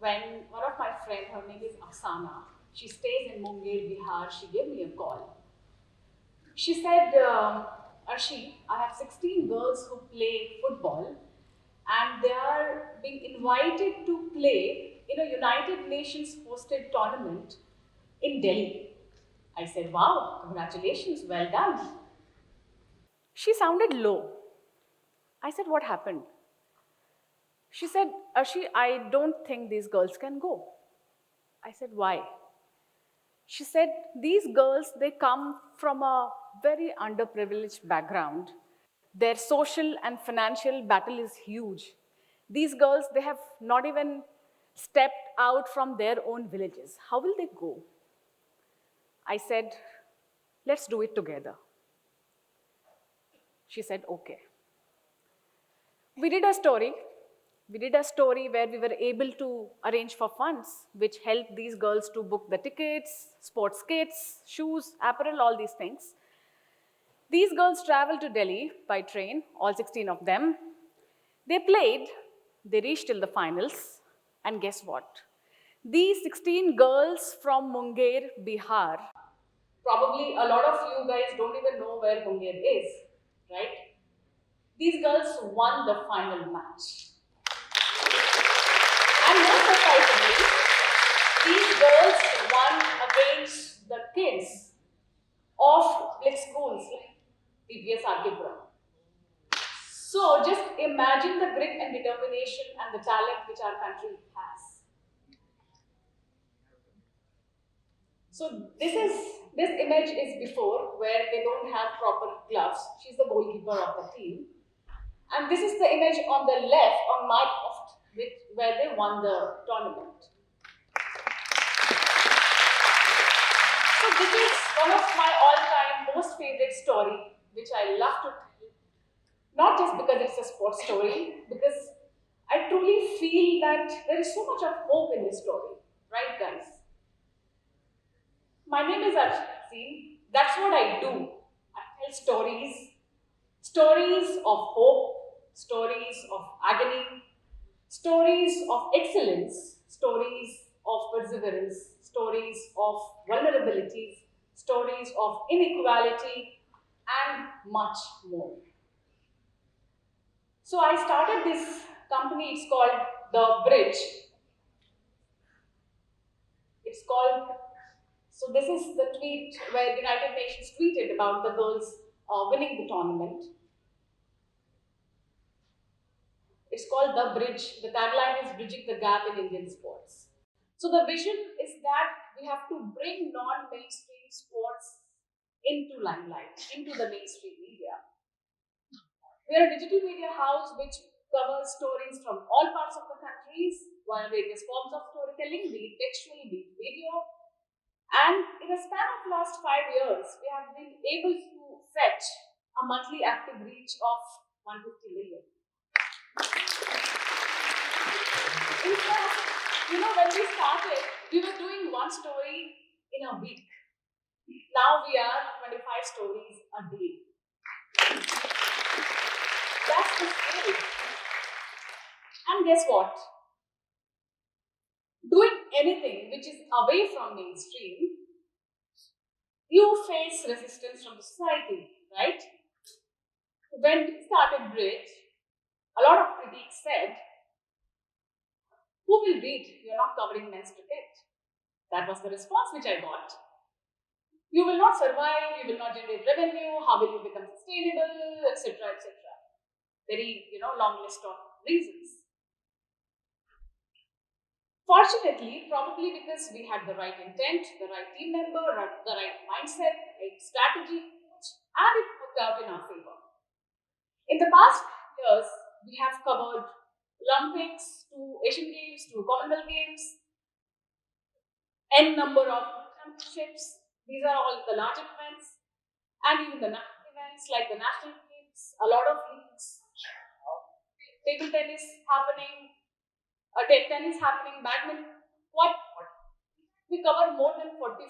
when one of my friends, her name is Aksana, she stays in Munger, Bihar, she gave me a call. She said, Arshi, I have 16 girls who play football and they are being invited to play in a United Nations hosted tournament in Delhi. I said, wow, congratulations, well done. She sounded low. I said, what happened? She said, Arshi, I don't think these girls can go. I said, why? She said, these girls, they come from a very underprivileged background. Their social and financial battle is huge. These girls, they have not even stepped out from their own villages. How will they go? I said, let's do it together. She said, okay. We did a story. We did a story where we were able to arrange for funds, which helped these girls to book the tickets, sports kits, shoes, apparel, all these things. These girls traveled to Delhi by train, all 16 of them. They played, they reached till the finals, and guess what? These 16 girls from Munger, Bihar, probably a lot of you guys don't even know where Munger is, right? These girls won the final match. And most surprisingly, these girls won against the kids of blitz schools like TEDxNITKSurathkal. So just imagine the grit and determination and the talent which our country has. So this image is before, where they don't have proper gloves. She's the goalkeeper of the team. And this is the image on the left, on my left, where they won the tournament. So this is one of my all-time most favorite story, which I love to tell. Not just because it's a sports story, because I truly feel that there is so much of hope in this story. Right, guys? My name is Arshi. That's what I do. I tell stories. Stories of hope, stories of agony, stories of excellence, stories of perseverance, stories of vulnerabilities, stories of inequality, and much more. So I started this company, it's called The Bridge. It's called, so this is the tweet where United Nations tweeted about the girls winning the tournament. It's called The Bridge. The tagline is Bridging the Gap in Indian Sports. So the vision is that we have to bring non-mainstream sports into limelight, into the mainstream media. We are a digital media house which covers stories from all parts of the countries via various forms of storytelling, be it textual, be it video. And in a span of last 5 years, we have been able to fetch a monthly active reach of 150 million. In fact, when we started, we were doing one story in a week. Now we are 25 stories a day. That's the scale. And guess what? Doing anything which is away from mainstream, you face resistance from the society, right? When we started Bridge, a lot of critics said, who will read? You're not covering men's cricket. That was the response which I got. You will not survive, you will not generate revenue, how will you become sustainable, etc., etc. Very, long list of reasons. Fortunately, probably because we had the right intent, the right team member, the right mindset, right strategy, and it worked out in our favor. In the past years, we have covered Olympics to Asian Games to Commonwealth Games, n number of championships. These are all the large events, and even the national events like the national games, a lot of leagues, table tennis happening, tennis happening, badminton, what? We cover more than 45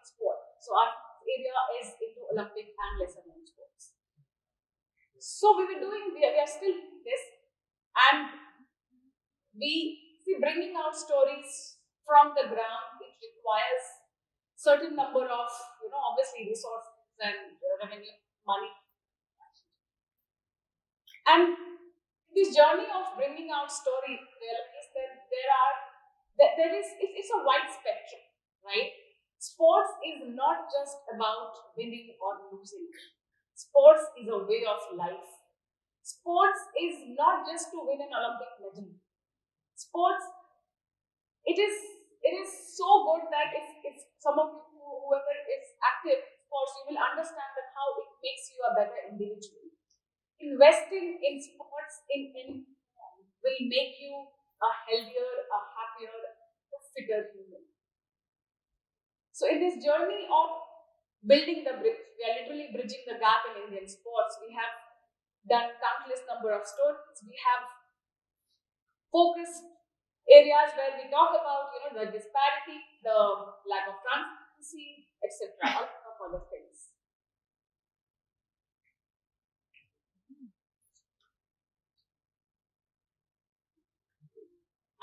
sports. So our area is into Olympic and lesser known sports. So we are still doing this, and we See, bringing out stories from the ground, it requires certain number of, obviously resources and revenue, money. And this journey of bringing out story realize that it's a wide spectrum, right? Sports is not just about winning or losing. Sports is a way of life. Sports is not just to win an Olympic medal. Sports, it is so good that if some of you, whoever is active in sports, you will understand that how it makes you a better individual. Investing in sports in any form will make you a healthier, a happier, a fitter human. So in this journey of building the bridge, we are literally bridging the gap in Indian sports. We have done countless number of stories. We have focused areas where we talk about, the disparity, the lack of transparency, etc. A lot of other things.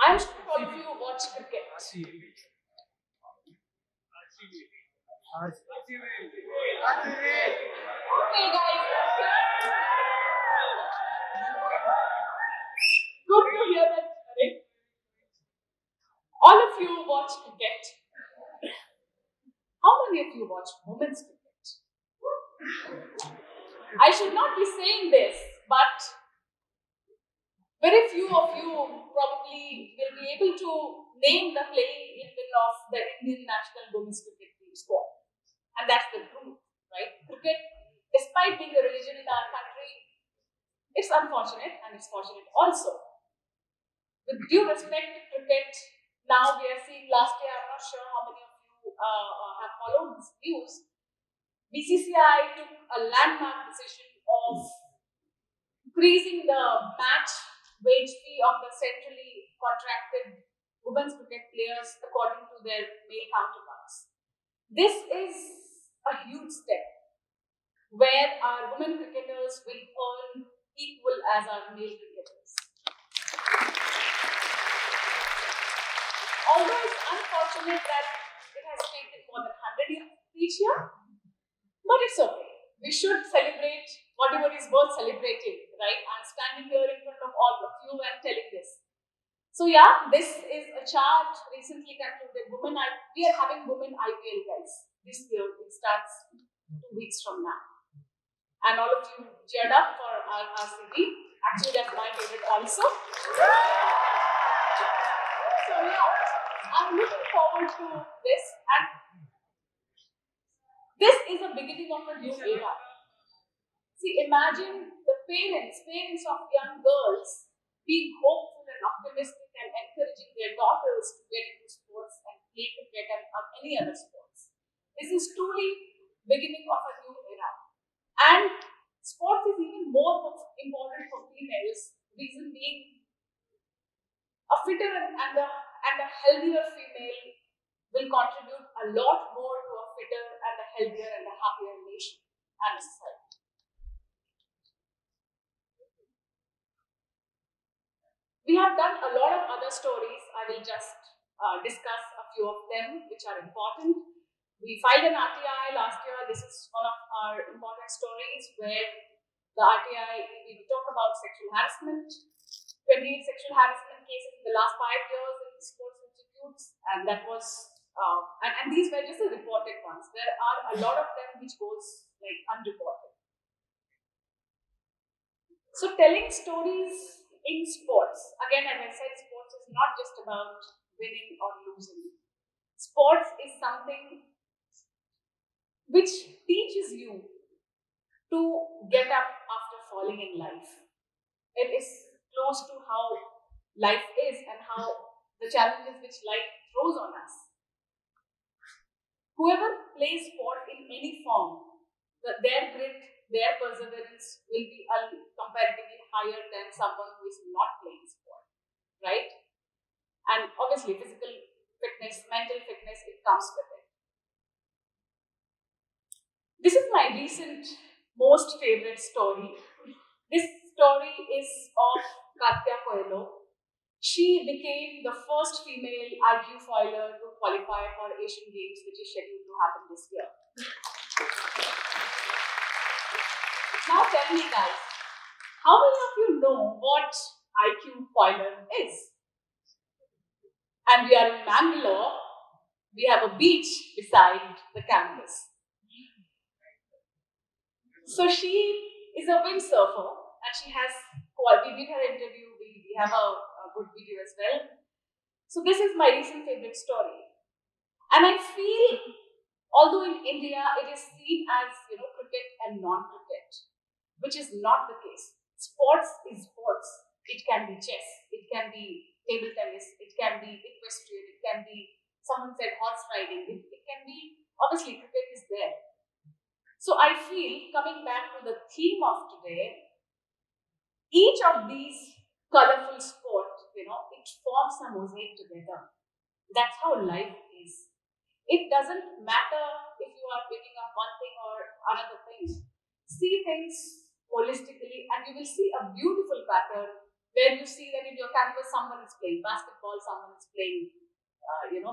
I'm sure all of you watch cricket. Okay, guys. Good to hear that, Rick. All of you watch cricket. How many of you watch women's cricket? I should not be saying this, but very few of you probably will be able to name the playing 11 of the Indian national women's cricket team squad. And that's the truth, right? Cricket, despite being a religion in our country, it's unfortunate and it's fortunate also. With due respect to cricket, now we are seeing last year, I'm not sure how many of you have followed this news. BCCI took a landmark decision of increasing the match wage fee of the centrally contracted women's cricket players according to their male counterparts. This is a huge step where our women cricketers will earn equal as our male cricketers. Although it's unfortunate that it has taken more than 100 years each year, but it's okay. We should celebrate whatever is worth celebrating, right? I'm standing here in front of all of you and telling this. So yeah, this is a chart recently concluded. We are having women IPL, guys. This year it starts 2 weeks from now. And all of you cheered up for our RCB. Actually, that's my favorite also. So yeah, I'm looking forward to this. And this is the beginning of a new era. See, imagine the parents of young girls being hopeful and optimistic and encouraging their daughters to get into sports and play cricket and any other sports. This is truly beginning of a new era. And sports is even more important for females. Reason being, a fitter and a healthier female will contribute a lot more to a fitter and a healthier and a happier nation and society. We have done a lot of other stories. I will just discuss a few of them which are important. We filed an RTI last year. This is one of our important stories where the RTI, we talk about sexual harassment, 28 sexual harassment cases in the last 5 years in sports institutes, and that was, and these were just the reported ones. There are a lot of them which goes like unreported. So telling stories in sports, again, as I said, sports is not just about winning or losing. Sports is something which teaches you to get up after falling in life. It is close to how life is and how the challenges which life throws on us. Whoever plays sport in any form, their grit, their perseverance will be comparatively higher than someone who is not playing sport, right? And obviously, physical fitness, mental fitness, it comes with it. This is my recent most favorite story. This story is of Katya Coelho. She became the first female IQ foiler to qualify for Asian Games, which is scheduled to happen this year. Now tell me guys, how many of you know what IQ foiler is? And we are in Bangalore, we have a beach beside the campus. So she is a windsurfer and she has, we did her interview, we have a good video as well. So this is my recent favorite story. And I feel, although in India it is seen as cricket and non-cricket, which is not the case. Sports is sports. It can be chess, it can be table tennis, it can be equestrian, it can be, someone said horse riding, it can be, obviously cricket is there. So I feel, coming back to the theme of today, each of these colorful sports, it forms a mosaic together. That's how life is. It doesn't matter if you are picking up one thing or another thing. See things holistically and you will see a beautiful pattern where you see that in your campus someone is playing basketball, someone is playing,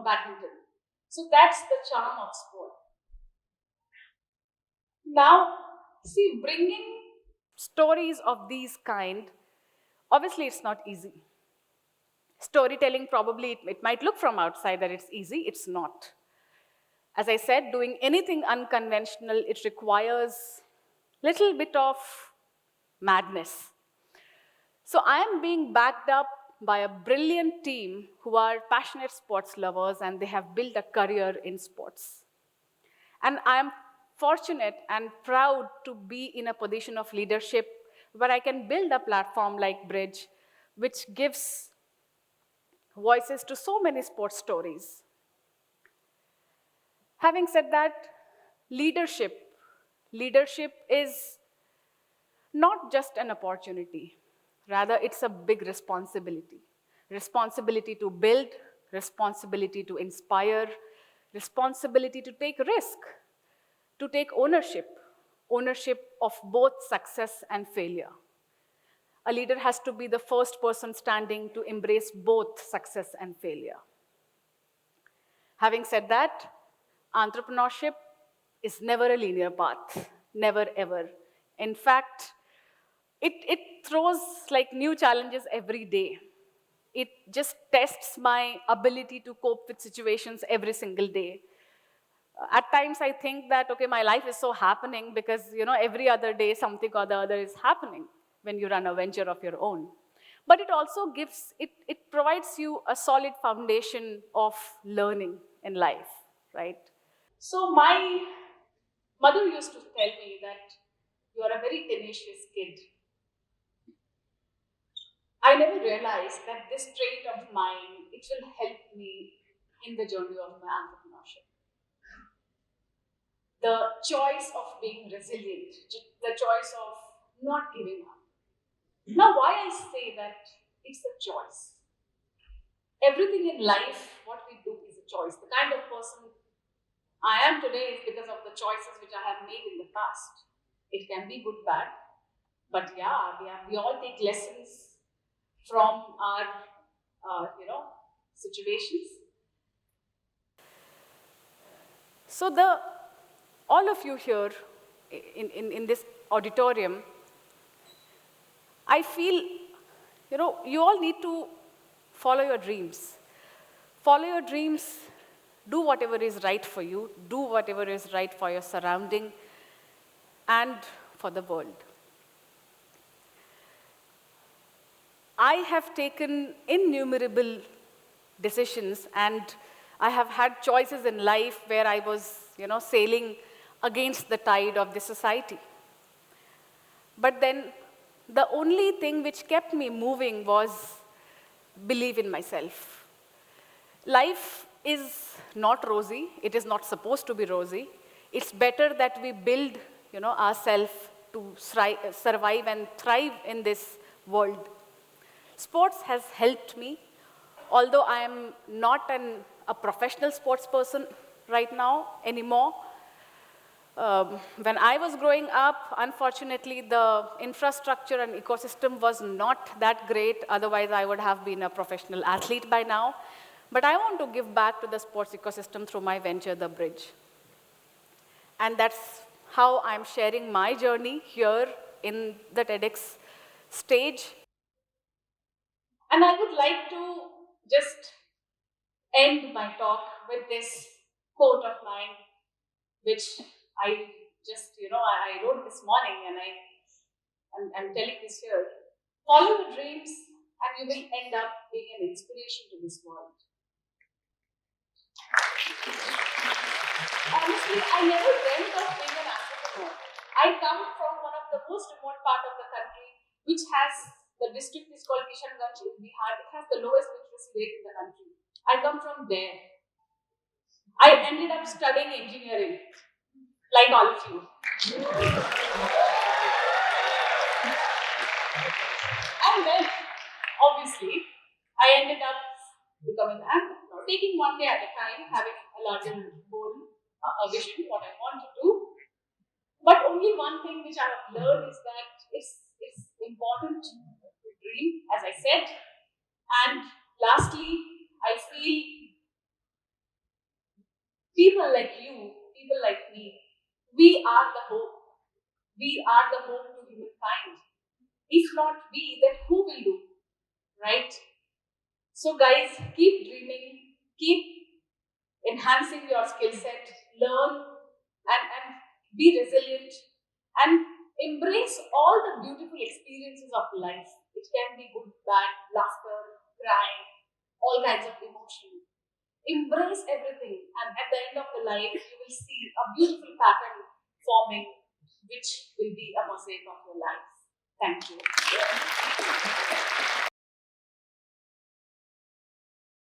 badminton. So that's the charm of sport. Now, see, bringing stories of these kind, obviously it's not easy. Storytelling, probably it might look from outside that it's easy, it's not. As I said, doing anything unconventional, it requires little bit of madness. So I am being backed up by a brilliant team who are passionate sports lovers and they have built a career in sports. And I am fortunate and proud to be in a position of leadership where I can build a platform like Bridge, which gives voices to so many sports stories. Having said that, leadership is not just an opportunity. Rather, it's a big responsibility. Responsibility to build, responsibility to inspire, responsibility to take risk, to take ownership of both success and failure. A leader has to be the first person standing to embrace both success and failure. Having said that, entrepreneurship is never a linear path, never ever. In fact, it throws like new challenges every day. It just tests my ability to cope with situations every single day. At times I think that, okay, my life is so happening because, every other day something or the other is happening when you run a venture of your own. But it also it provides you a solid foundation of learning in life, right? So my mother used to tell me that you are a very tenacious kid. I never realized that this trait of mine, it will help me in the journey of my entrepreneurship. The choice of being resilient, the choice of not giving up. Now, why I say that it's a choice. Everything in life, what we do is a choice. The kind of person I am today is because of the choices which I have made in the past. It can be good, bad, but yeah, we all take lessons from our, situations. So all of you here in this auditorium, I feel, you all need to follow your dreams. Follow your dreams, do whatever is right for you, do whatever is right for your surrounding and for the world. I have taken innumerable decisions and I have had choices in life where I was, sailing against the tide of the society. But then the only thing which kept me moving was believe in myself. Life is not rosy. It is not supposed to be rosy. It's better that we build, ourselves to survive and thrive in this world. Sports has helped me, although I am not a professional sports person right now anymore. When I was growing up, unfortunately, the infrastructure and ecosystem was not that great. Otherwise, I would have been a professional athlete by now. But I want to give back to the sports ecosystem through my venture, The Bridge. And that's how I'm sharing my journey here in the TEDx stage. And I would like to just end my talk with this quote of mine, which I just, I wrote this morning, and I'm telling this here. Follow your dreams and you will end up being an inspiration to this world. Honestly, I never dreamt of being an entrepreneur. I come from one of the most remote part of the country, which has, the district is called Kishanganj in Bihar. It has the lowest literacy rate in the country. I come from there. I ended up studying engineering, like all of you. And then, obviously, I ended up becoming an entrepreneur, taking one day at a time, having a larger goal, a vision, what I want to do. But only one thing which I have learned is that it's important to dream, as I said. And lastly, I feel people like you, people like me, we are the hope. We are the hope to humankind. If not we, then who will do? Right? So guys, keep dreaming, keep enhancing your skill set, learn and be resilient, and embrace all the beautiful experiences of life. It can be good, bad, laughter, crying, all kinds of emotion. Embrace everything, and at the end of the life, you will see a beautiful pattern forming, which will be a mosaic of your life. Thank you.